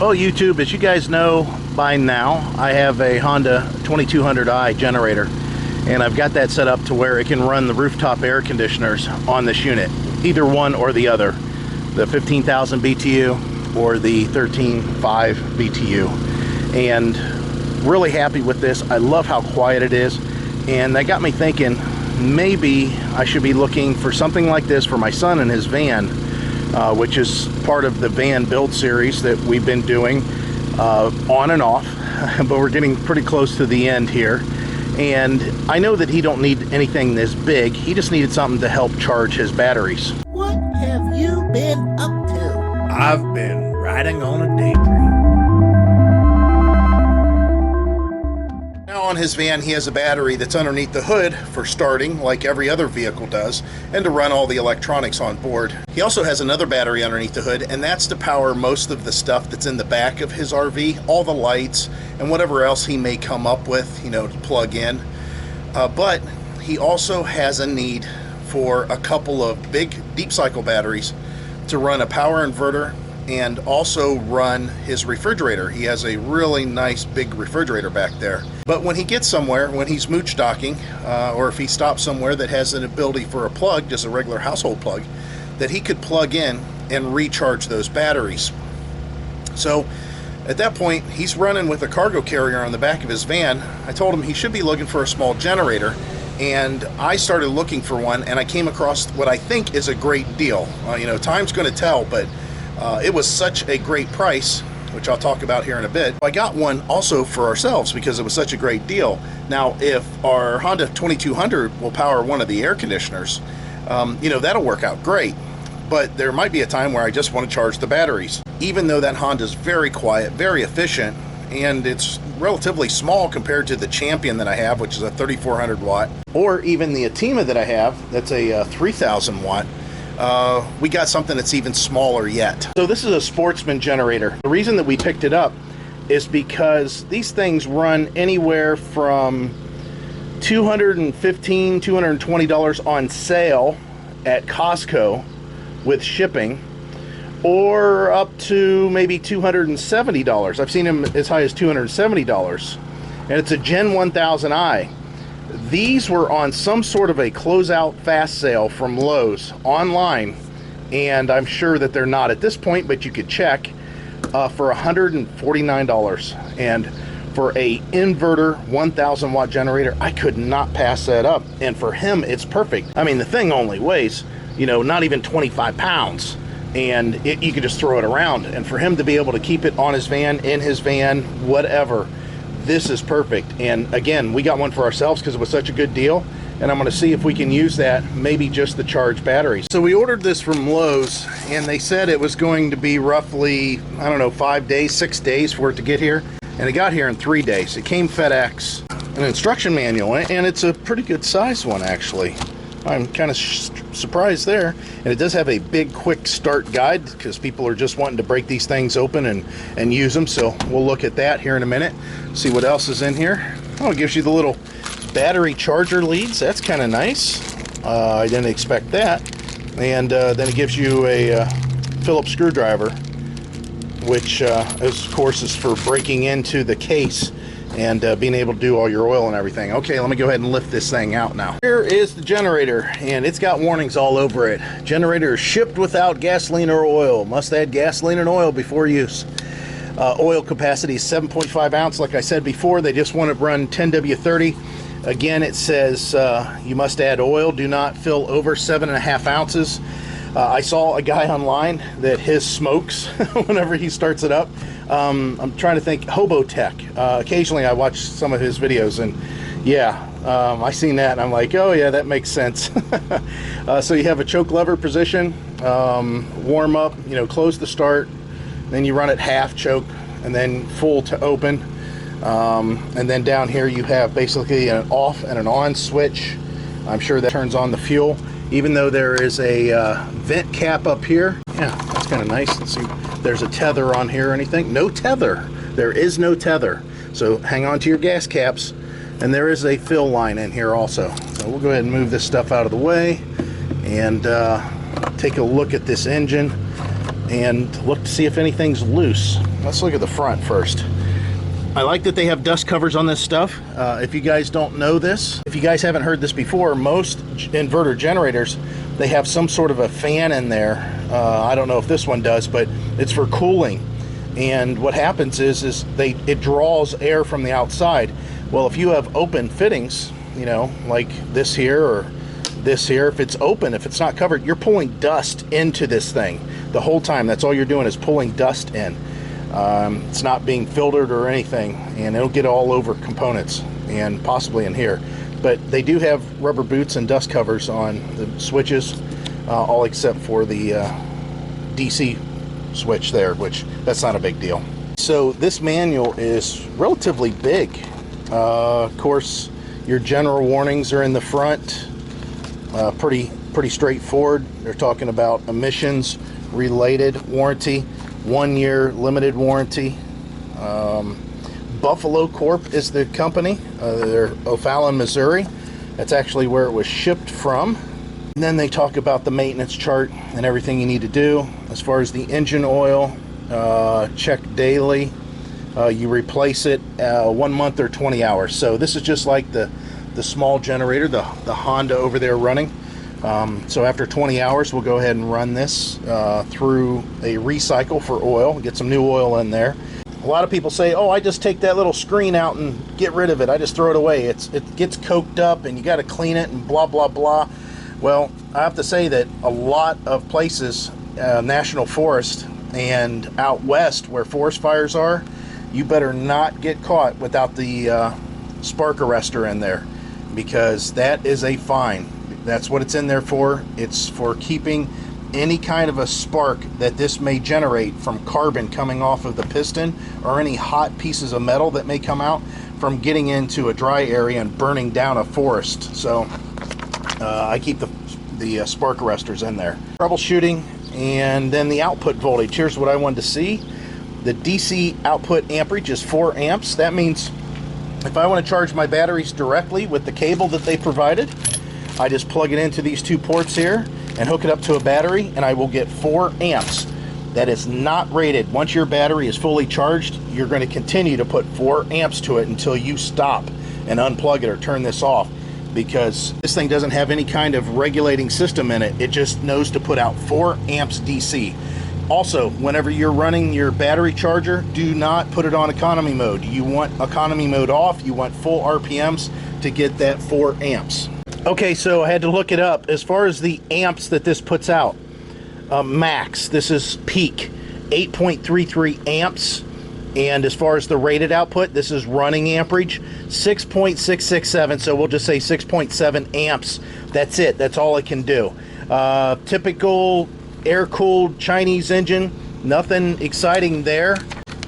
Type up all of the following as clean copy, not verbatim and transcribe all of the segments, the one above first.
Well, YouTube, as you guys know by now, I have a Honda 2200i generator, and I've got that set up to where it can run the rooftop air conditioners on this unit, either one or the other, the 15,000 BTU or the 13.5 BTU. And really happy with this. I love how quiet it is, and that got me thinking maybe I should be looking for something like this for my son and his van, which is part of the van build series that we've been doing on and off, but we're getting pretty close to the end here. And I know that he don't need anything this big. He just needed something to help charge his batteries. What have you been up to? I've been riding on a daydream. Now on his van, he has a battery that's underneath the hood for starting, like every other vehicle does, and to run all the electronics on board. He also has another battery underneath the hood, and that's to power most of the stuff that's in the back of his RV, all the lights and whatever else he may come up with, you know, to plug in. But he also has a need for a couple of big deep cycle batteries to run a power inverter and also run his refrigerator. He has a really nice big refrigerator back there. But when he gets somewhere, when he's mooch docking, or if he stops somewhere that has an ability for a plug, just a regular household plug, that he could plug in and recharge those batteries. So at that point, he's running with a cargo carrier on the back of his van. I told him he should be looking for a small generator, and I started looking for one, and I came across what I think is a great deal. You know, time's going to tell, but it was such a great price, which I'll talk about here in a bit. I got one also for ourselves because it was such a great deal. Now, if our Honda 2200 will power one of the air conditioners, you know, that'll work out great. But there might be a time where I just want to charge the batteries. Even though that Honda's very quiet, very efficient, and it's relatively small compared to the Champion that I have, which is a 3400 watt, or even the Atima that I have, that's a 3000 watt. We got something that's even smaller yet. So this is a Sportsman generator. The reason that we picked it up is because these things run anywhere from $215, $220 on sale at Costco with shipping, or up to maybe $270. I've seen them as high as $270, and it's a GEN1000i. These were on some sort of a closeout fast sale from Lowe's online, and I'm sure that they're not at this point, but you could check, for $149. And for a inverter 1000 watt generator, I could not pass that up. And for him, it's perfect. I mean, the thing only weighs, you know, not even 25 pounds, and you can just throw it around. And for him to be able to keep it on his van, in his van, whatever, this is perfect. And again, we got one for ourselves because it was such a good deal, and I'm going to see if we can use that, maybe just the charge batteries. So we ordered this from Lowe's, and they said it was going to be roughly, I don't know, 5 days, 6 days for it to get here, and it got here in 3 days. It came FedEx, an instruction manual, and it's a pretty good size one, actually. I'm kind of surprised there. And it does have a big quick start guide because people are just wanting to break these things open and use them. So we'll look at that here in a minute, see what else is in here. Oh, it gives you the little battery charger leads. That's kind of nice. I didn't expect that. And then it gives you a Phillips screwdriver, which of course is for breaking into the case and being able to do all your oil and everything. Okay, let me go ahead and lift this thing out now. Here is the generator, and it's got warnings all over it. Generator is shipped without gasoline or oil. Must add gasoline and oil before use. Oil capacity is 7.5 ounce. Like I said before, they just want to run 10W30. Again, it says you must add oil. Do not fill over 7.5 ounces. I saw a guy online that his smokes whenever he starts it up. I'm trying to think, Hobo Tech. Occasionally I watch some of his videos, and yeah, I seen that and I'm like, oh yeah, that makes sense. So you have a choke lever position, warm up, you know, close the start, then you run it half choke and then full to open. And then down here you have basically an off and an on switch. I'm sure that turns on the fuel, even though there is a vent cap up here. Yeah, that's kind of nice. Let's see, there's a tether on here or anything. No tether. There is no tether. So hang on to your gas caps. And there is a fill line in here also. So we'll go ahead and move this stuff out of the way and take a look at this engine. and look to see if anything's loose. Let's look at the front first. I like that they have dust covers on this stuff. If you guys don't know this, if you guys haven't heard this before, most inverter generators, they have some sort of a fan in there. I don't know if this one does, but it's for cooling. And what happens is it draws air from the outside. Well, if you have open fittings, you know, like this here or this here, if it's open, if it's not covered, you're pulling dust into this thing the whole time. That's all you're doing, is pulling dust in. It's not being filtered or anything, and it'll get all over components and possibly in here. But they do have rubber boots and dust covers on the switches, all except for the DC switch there, which that's not a big deal. So this manual is relatively big. Of course, your general warnings are in the front. Pretty straightforward. They're talking about emissions related warranty, 1 year limited warranty. Buffalo Corp is the company. They're O'Fallon, Missouri. That's actually where it was shipped from. And then they talk about the maintenance chart and everything you need to do. As far as the engine oil, check daily. You replace it 1 month or 20 hours. So this is just like the small generator, the Honda over there running. So after 20 hours, we'll go ahead and run this through a recycle for oil, get some new oil in there. A lot of people say, oh, I just take that little screen out and get rid of it. I just throw it away. It gets coked up and you got to clean it and blah, blah, blah. Well, I have to say that a lot of places, national forest and out west where forest fires are, you better not get caught without the spark arrestor in there, because that is a fine. That's what it's in there for. It's for keeping any kind of a spark that this may generate from carbon coming off of the piston, or any hot pieces of metal that may come out from getting into a dry area and burning down a forest. So I keep the spark arresters in there. Troubleshooting, and then the output voltage. Here's what I wanted to see. The DC output amperage is 4 amps. That means if I want to charge my batteries directly with the cable that they provided, I just plug it into these 2 ports here and hook it up to a battery, and I will get 4 amps. That is not rated. Once your battery is fully charged, you're going to continue to put 4 amps to it until you stop and unplug it or turn this off, because this thing doesn't have any kind of regulating system in it. It just knows to put out 4 amps DC. Also, whenever you're running your battery charger, do not put it on economy mode. You want economy mode off. You want full RPMs to get that 4 amps. Okay, so I had to look it up. As far as the amps that this puts out, max, this is peak, 8.33 amps. And as far as the rated output, this is running amperage, 6.667. So we'll just say 6.7 amps. That's it. That's all it can do. Typical air-cooled Chinese engine, nothing exciting there.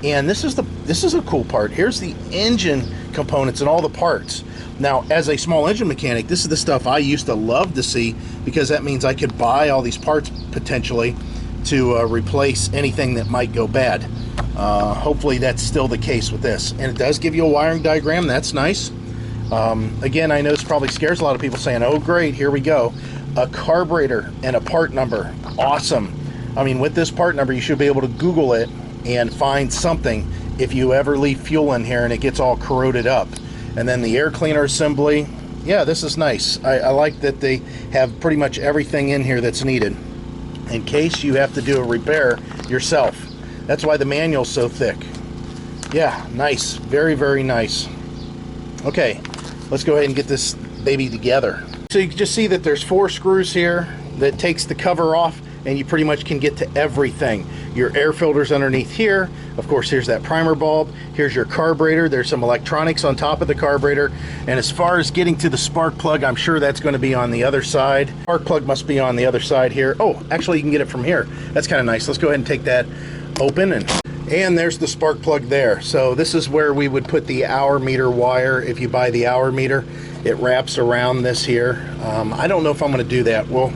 And this is a cool part. Here's the engine components and all the parts. Now, as a small engine mechanic, this is the stuff I used to love to see, because that means I could buy all these parts potentially to replace anything that might go bad. Hopefully that's still the case with this. And it does give you a wiring diagram. That's nice. Again, I know this probably scares a lot of people, saying, oh great, here we go. A carburetor and a part number. Awesome. I mean, with this part number, you should be able to Google it and find something if you ever leave fuel in here and it gets all corroded up. And then the air cleaner assembly. Yeah, this is nice. I like that they have pretty much everything in here that's needed in case you have to do a repair yourself. That's why the manual's so thick. Yeah, nice. Very, very nice. Okay, let's go ahead and get this baby together. So you can just see that there's 4 screws here that takes the cover off, and you pretty much can get to everything. Your air filter's underneath here. Of course, here's that primer bulb. Here's your carburetor. There's some electronics on top of the carburetor. And as far as getting to the spark plug, I'm sure that's going to be on the other side. Spark plug must be on the other side here. Oh, actually, you can get it from here. That's kind of nice. Let's go ahead and take that open, and there's the spark plug there. So this is where we would put the hour meter wire. If you buy the hour meter, it wraps around this here. I don't know if I'm going to do that. We'll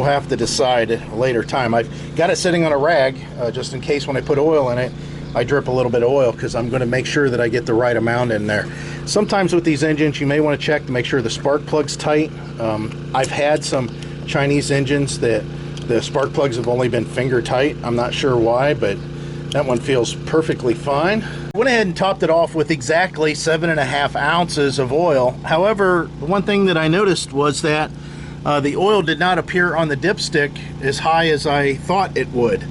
have to decide at a later time. I've got it sitting on a rag just in case when I put oil in it, I drip a little bit of oil, because I'm going to make sure that I get the right amount in there. Sometimes with these engines, you may want to check to make sure the spark plug's tight. I've had some Chinese engines that The spark plugs have only been finger tight. I'm not sure why, but that one feels perfectly fine. Went ahead and topped it off with exactly 7.5 ounces of oil. However, the one thing that I noticed was that the oil did not appear on the dipstick as high as I thought it would.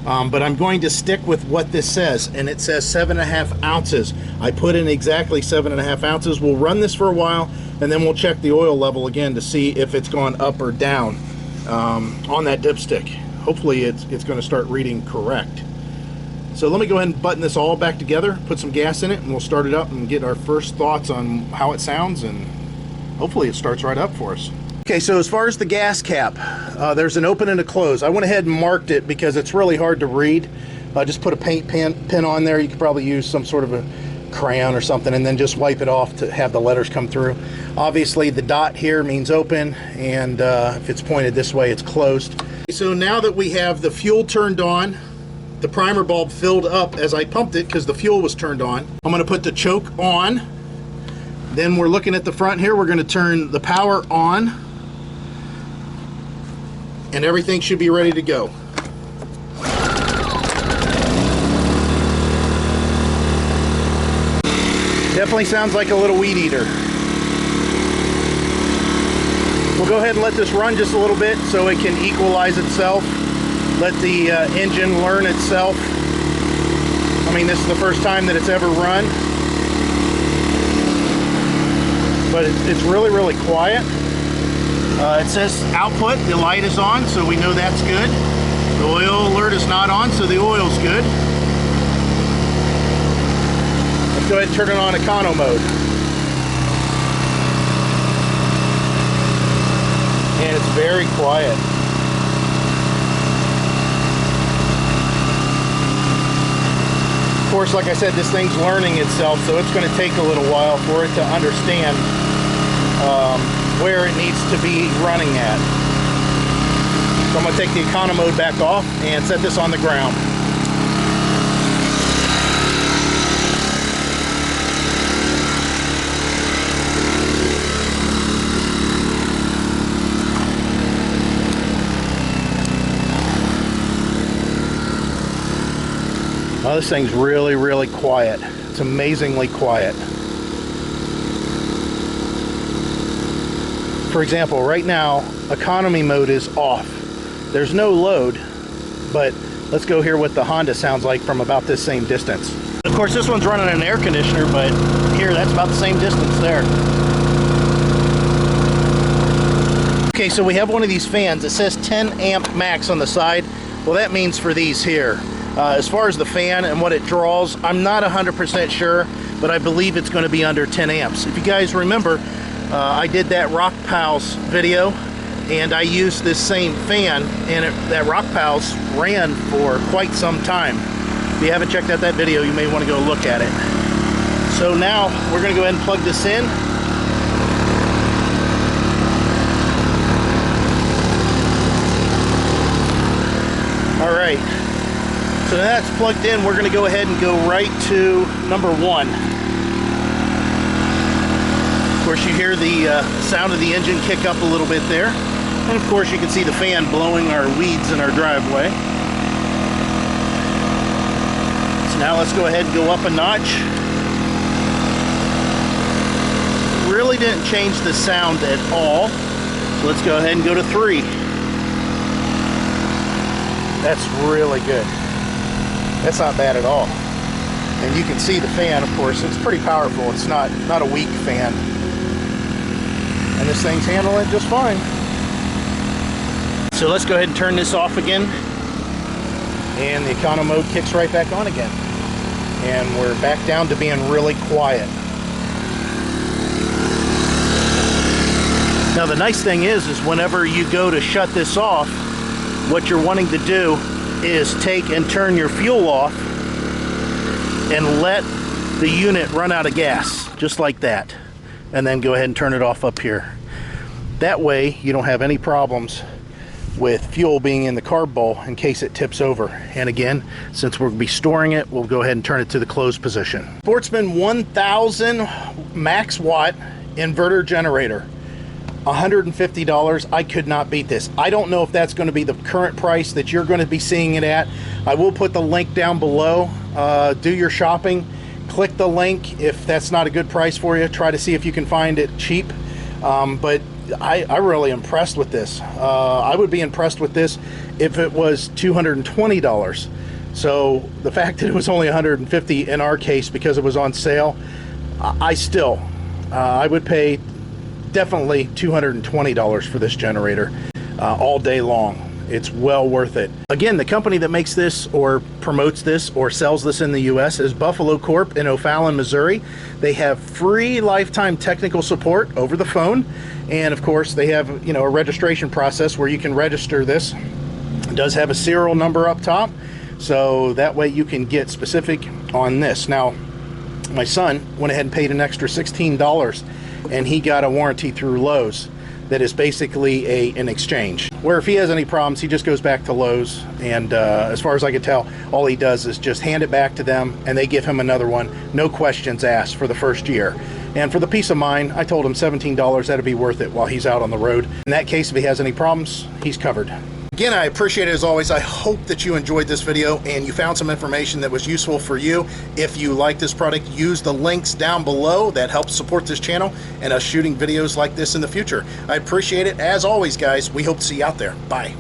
But I'm going to stick with what this says, and it says 7.5 ounces. I put in exactly 7.5 ounces. We'll run this for a while, and then we'll check the oil level again to see if it's gone up or down on that dipstick. Hopefully it's going to start reading correct. So let me go ahead and button this all back together, put some gas in it, and we'll start it up and get our first thoughts on how it sounds, and hopefully it starts right up for us. Okay, so as far as the gas cap, there's an open and a close. I went ahead and marked it because it's really hard to read. Just put a paint pen on there. You could probably use some sort of a crayon or something, and then just wipe it off to have the letters come through. Obviously the dot here means open, and if it's pointed this way, it's closed. So now that we have the fuel turned on, the primer bulb filled up as I pumped it because the fuel was turned on. I'm going to put the choke on. Then we're looking at the front here. We're going to turn the power on, and everything should be ready to go. Definitely sounds like a little weed eater. We'll go ahead and let this run just a little bit so it can equalize itself. Let the engine learn itself. I mean, this is the first time that it's ever run. But it's really, really quiet. It says output, the light is on, so we know that's good. The oil alert is not on, so the oil's good. Let's go ahead and turn it on econo mode. And it's very quiet. Of course, like I said, this thing's learning itself, so it's going to take a little while for it to understand where it needs to be running at. So I'm going to take the econo mode back off and set this on the ground. Well, this thing's really, really quiet. It's amazingly quiet. For example, right now, economy mode is off. There's no load, but let's go hear what the Honda sounds like from about this same distance. Of course, this one's running an air conditioner, but here, that's about the same distance there. Okay, so we have one of these fans. It says 10 amp max on the side. Well, that means for these here. As far as the fan and what it draws, I'm not 100% sure, but I believe it's going to be under 10 amps. If you guys remember, I did that Rock Pals video, and I used this same fan, and that Rock Pals ran for quite some time. If you haven't checked out that video, you may want to go look at it. So now we're going to go ahead and plug this in. All right. So now that's plugged in, we're going to go ahead and go right to number 1. Of course, you hear the sound of the engine kick up a little bit there. And of course, you can see the fan blowing our weeds in our driveway. So now let's go ahead and go up a notch. Really didn't change the sound at all. So let's go ahead and go to 3. That's really good. That's not bad at all. And you can see the fan, of course. It's pretty powerful. It's not a weak fan. And this thing's handling it just fine. So let's go ahead and turn this off again. And the econo mode kicks right back on again. And we're back down to being really quiet. Now the nice thing is whenever you go to shut this off, what you're wanting to do is take and turn your fuel off and let the unit run out of gas, just like that. And then go ahead and turn it off up here. That way you don't have any problems with fuel being in the carb bowl in case it tips over. And again, since we'll be storing it, we'll go ahead and turn it to the closed position. Sportsman 1000 max watt inverter generator. $150. I could not beat this. I don't know if that's going to be the current price that you're going to be seeing it at. I will put the link down below. Do your shopping. Click the link. If that's not a good price for you, try to see if you can find it cheap. But I'm really impressed with this. I would be impressed with this if it was $220. So the fact that it was only $150 in our case because it was on sale, I would pay definitely $220 for this generator all day long. It's well worth it. Again, the company that makes this or promotes this or sells this in the US is Buffalo Corp in O'Fallon, Missouri. They have free lifetime technical support over the phone, and of course they have a registration process where you can register this. It does have a serial number up top, so that way you can get specific on this. Now, my son went ahead and paid an extra $16, and he got a warranty through Lowe's that is basically an exchange, where if he has any problems, he just goes back to Lowe's, and as far as I can tell, all he does is just hand it back to them, and they give him another one, no questions asked, for the first year. And for the peace of mind, I told him $17, that'd be worth it while he's out on the road. In that case, if he has any problems, he's covered. Again, I appreciate it as always. I hope that you enjoyed this video and you found some information that was useful for you. If you like this product, use the links down below. That helps support this channel and us shooting videos like this in the future. I appreciate it. As always, guys, we hope to see you out there. Bye.